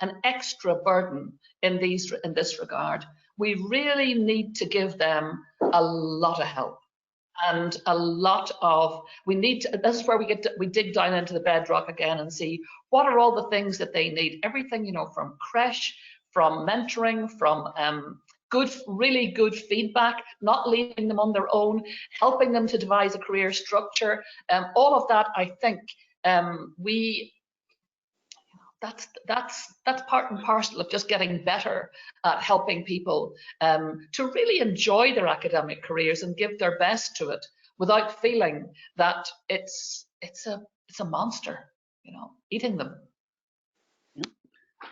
an extra burden in this regard, we really need to give them a lot of help. And a lot of, we need to, this is where we dig down into the bedrock again and see what are all the things that they need. Everything, you know, from creche, from mentoring, from really good feedback, not leaving them on their own, helping them to devise a career structure. All of that, I think, that's part and parcel of just getting better at helping people to really enjoy their academic careers and give their best to it without feeling that it's a monster, you know, eating them.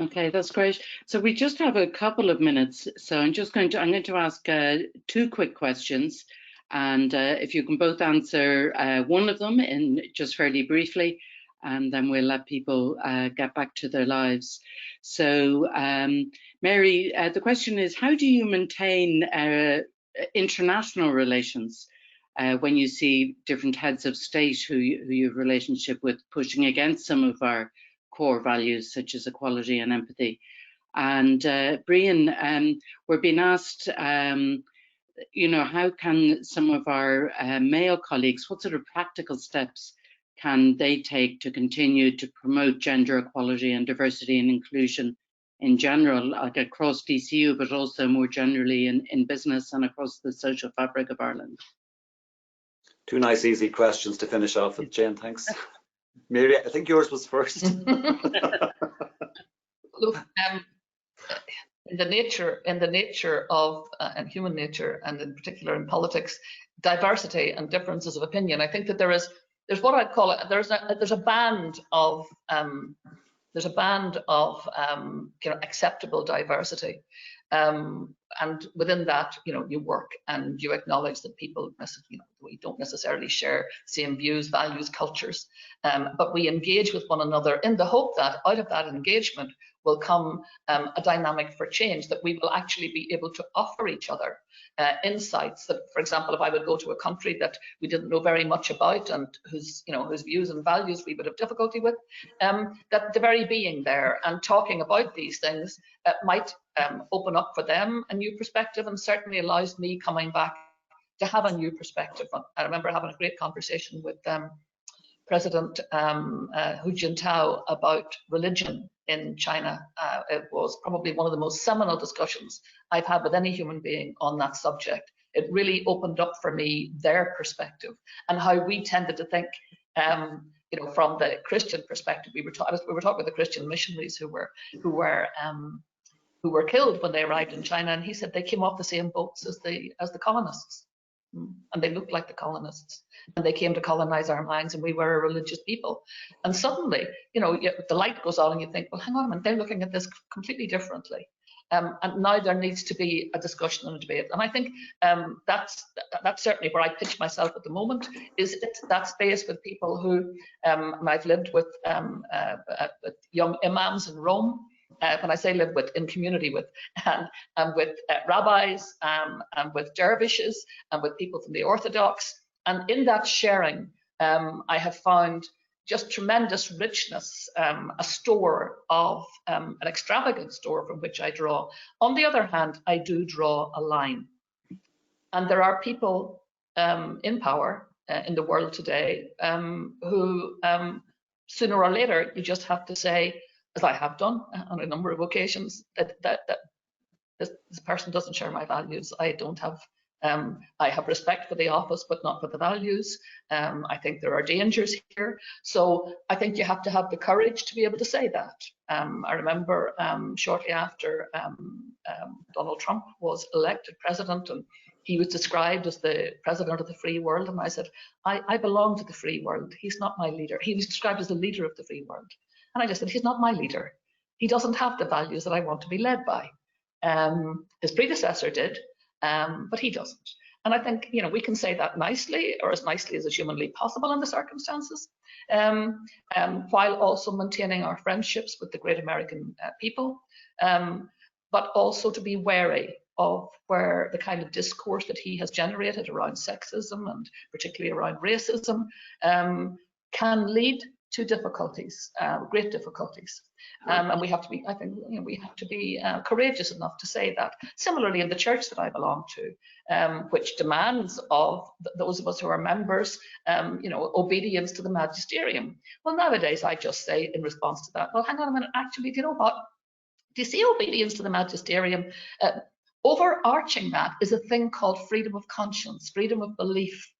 Okay, that's great. So we just have a couple of minutes, so I'm going to ask 2 quick questions, and if you can both answer one of them in just fairly briefly, and then we'll let people get back to their lives. So, Mary, the question is, how do you maintain international relations when you see different heads of state who you have a relationship with pushing against some of our core values, such as equality and empathy? And Brian, we're being asked, you know, how can some of our male colleagues, what sort of practical steps can they take to continue to promote gender equality and diversity and inclusion in general, like across DCU, but also more generally in business and across the social fabric of Ireland? 2 nice, easy questions to finish off with, Jane. Thanks. Mary, I think yours was first. Look, in the nature of and human nature, and in particular in politics, diversity and differences of opinion, I think that there's what I'd call it. There's a band of you know, acceptable diversity, and within that, you know, you work and you acknowledge that people, you know, we don't necessarily share same views, values, cultures, but we engage with one another in the hope that out of that engagement will come a dynamic for change, that we will actually be able to offer each other insights that, for example, if I would go to a country that we didn't know very much about and whose views and values we would have difficulty with, that the very being there and talking about these things might open up for them a new perspective, and certainly allows me coming back to have a new perspective. I remember having a great conversation with President Hu Jintao about religion in China. It was probably one of the most seminal discussions I've had with any human being on that subject. It really opened up for me their perspective and how we tended to think, you know, from the Christian perspective. We were talking with the Christian missionaries who were killed when they arrived in China, and he said they came off the same boats as the colonists, and they looked like the colonists, and they came to colonize our minds, and we were a religious people. And suddenly, you know, the light goes on and you think, well, hang on a minute, they're looking at this completely differently. And now there needs to be a discussion and a debate. And I think that's certainly where I pitch myself at the moment, is that space with people who I've lived with young imams in Rome. When I say live with, in community with, and with rabbis, and with dervishes, and with people from the Orthodox. And in that sharing, I have found just tremendous richness, a store of, an extravagant store from which I draw. On the other hand, I do draw a line. And there are people in power in the world today who sooner or later, you just have to say, as I have done on a number of occasions, that this person doesn't share my values. I don't have I have respect for the office, but not for the values. I think there are dangers here. So I think you have to have the courage to be able to say that. I remember shortly after Donald Trump was elected president, and he was described as the president of the free world. And I said, I belong to the free world. He's not my leader. He was described as the leader of the free world. And I just said, he's not my leader. He doesn't have the values that I want to be led by. His predecessor did, but he doesn't. And I think, you know, we can say that nicely, or as nicely as is humanly possible in the circumstances, while also maintaining our friendships with the great American people, but also to be wary of where the kind of discourse that he has generated around sexism and particularly around racism can lead to difficulties, great difficulties. And we have to be, I think, you know, we have to be courageous enough to say that. Similarly, in the church that I belong to, which demands of those of us who are members, you know, obedience to the magisterium. Well, nowadays I just say in response to that, well, hang on a minute, actually, do you know what? Do you see obedience to the magisterium? Overarching that is a thing called freedom of conscience, freedom of belief,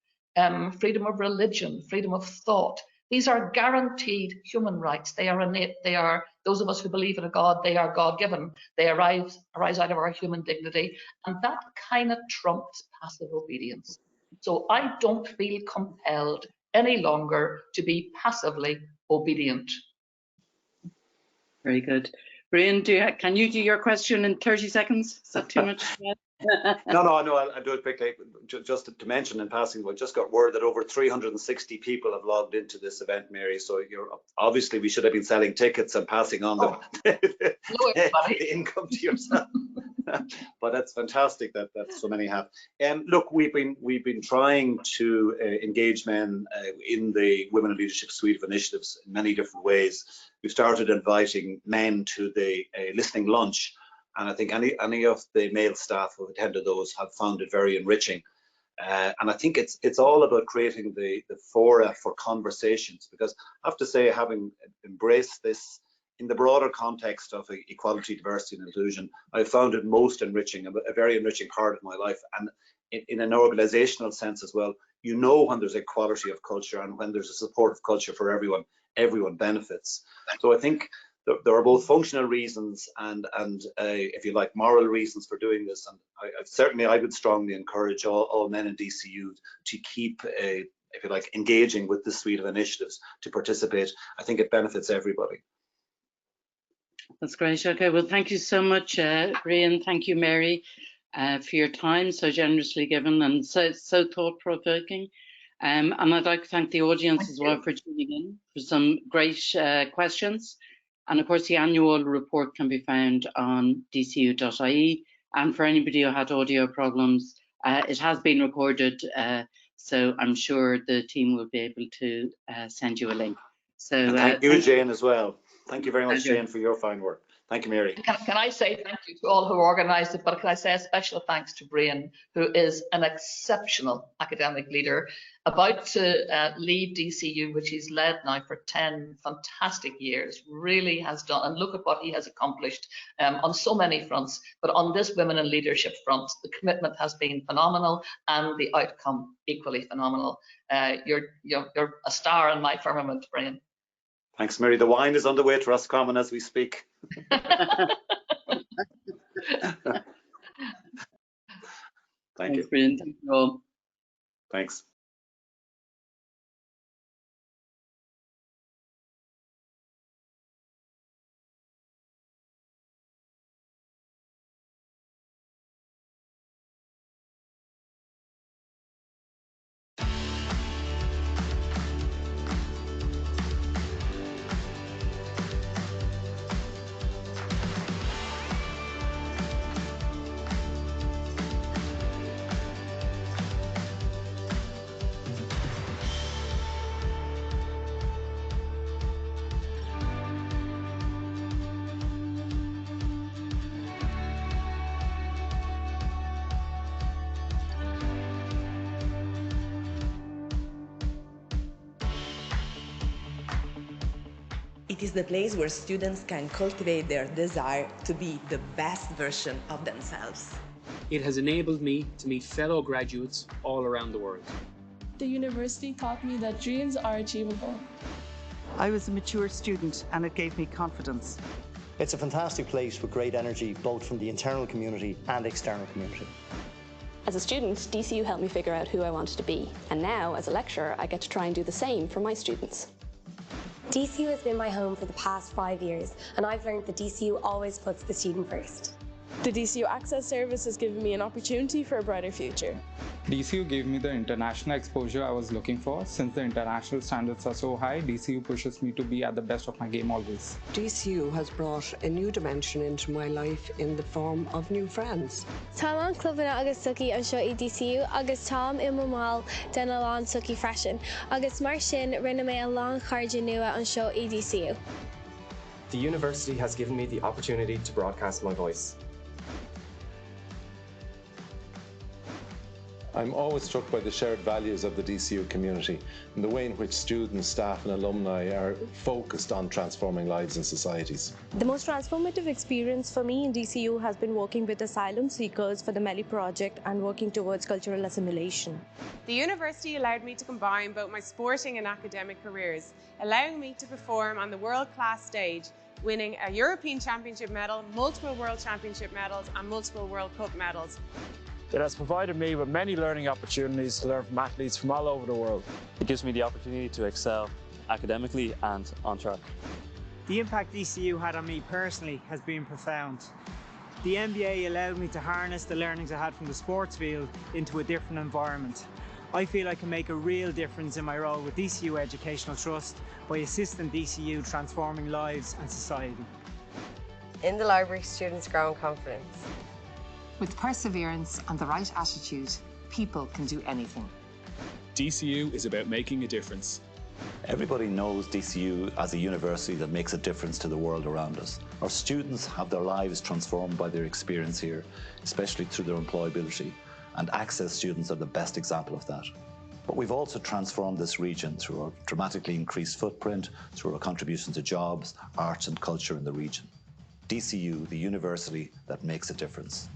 freedom of religion, freedom of thought. These are guaranteed human rights. They are innate. They are, those of us who believe in a God, they are God-given. They arise out of our human dignity. And that kind of trumps passive obedience. So I don't feel compelled any longer to be passively obedient. Very good. Brian, can you do your question in 30 seconds? Is that too much? No, I'll do it quickly. Just to mention in passing, we just got word that over 360 people have logged into this event, Mary. So you're obviously, we should have been selling tickets and passing on the income to yourself. But that's fantastic that so many have. Look, we've been trying to engage men in the Women in Leadership suite of initiatives in many different ways. We started inviting men to the listening lunch. And I think any of the male staff who attended those have found it very enriching. And I think it's all about creating the fora for conversations, because I have to say, having embraced this in the broader context of equality, diversity and inclusion, I found it most enriching, a very enriching part of my life. And in an organizational sense as well, you know, when there's equality of culture and when there's a supportive culture for everyone benefits. So I think there are both functional reasons and if you like, moral reasons for doing this. And I would strongly encourage all men in DCU to keep, if you like, engaging with this suite of initiatives, to participate. I think it benefits everybody. That's great. Okay, well, thank you so much, Brian. Thank you, Mary, for your time so generously given and so thought-provoking. And I'd like to thank the audience as well for tuning in for some great questions. And of course, the annual report can be found on dcu.ie. And for anybody who had audio problems, it has been recorded. So I'm sure the team will be able to send you a link. So thank you, Jane, as well. Thank you very much, Jane, for your fine work. Thank you, Mary. Can I say thank you to all who organised it, but can I say a special thanks to Brian, who is an exceptional academic leader, about to leave DCU, which he's led now for 10 fantastic years, really has done, and look at what he has accomplished on so many fronts, but on this women in leadership front, the commitment has been phenomenal and the outcome equally phenomenal. You're a star in my firmament, Brian. Thanks, Mary. The wine is on the way to Roscommon as we speak. Thank you. Brian. Thank you all. Thanks. It is the place where students can cultivate their desire to be the best version of themselves. It has enabled me to meet fellow graduates all around the world. The university taught me that dreams are achievable. I was a mature student and it gave me confidence. It's a fantastic place with great energy, both from the internal community and external community. As a student, DCU helped me figure out who I wanted to be. And now, as a lecturer, I get to try and do the same for my students. DCU has been my home for the past 5 years, and I've learned that DCU always puts the student first. The DCU Access Service has given me an opportunity for a brighter future. DCU gave me the international exposure I was looking for. Since the international standards are so high, DCU pushes me to be at the best of my game always. DCU has brought a new dimension into my life in the form of new friends. Tá an clubban agus suki an seo I DCU agus tám I má den a lán suki freisin agus mar sin rinne mé a lán chairde nua an seo I DCU. The university has given me the opportunity to broadcast my voice. I'm always struck by the shared values of the DCU community and the way in which students, staff and alumni are focused on transforming lives and societies. The most transformative experience for me in DCU has been working with asylum seekers for the MELI project and working towards cultural assimilation. The university allowed me to combine both my sporting and academic careers, allowing me to perform on the world-class stage, winning a European Championship medal, multiple World Championship medals and multiple World Cup medals. It has provided me with many learning opportunities to learn from athletes from all over the world. It gives me the opportunity to excel academically and on track. The impact DCU had on me personally has been profound. The MBA allowed me to harness the learnings I had from the sports field into a different environment. I feel I can make a real difference in my role with DCU Educational Trust by assisting DCU transforming lives and society. In the library, students grow in confidence. With perseverance and the right attitude, people can do anything. DCU is about making a difference. Everybody knows DCU as a university that makes a difference to the world around us. Our students have their lives transformed by their experience here, especially through their employability, and Access students are the best example of that. But we've also transformed this region through our dramatically increased footprint, through our contribution to jobs, arts and culture in the region. DCU, the university that makes a difference.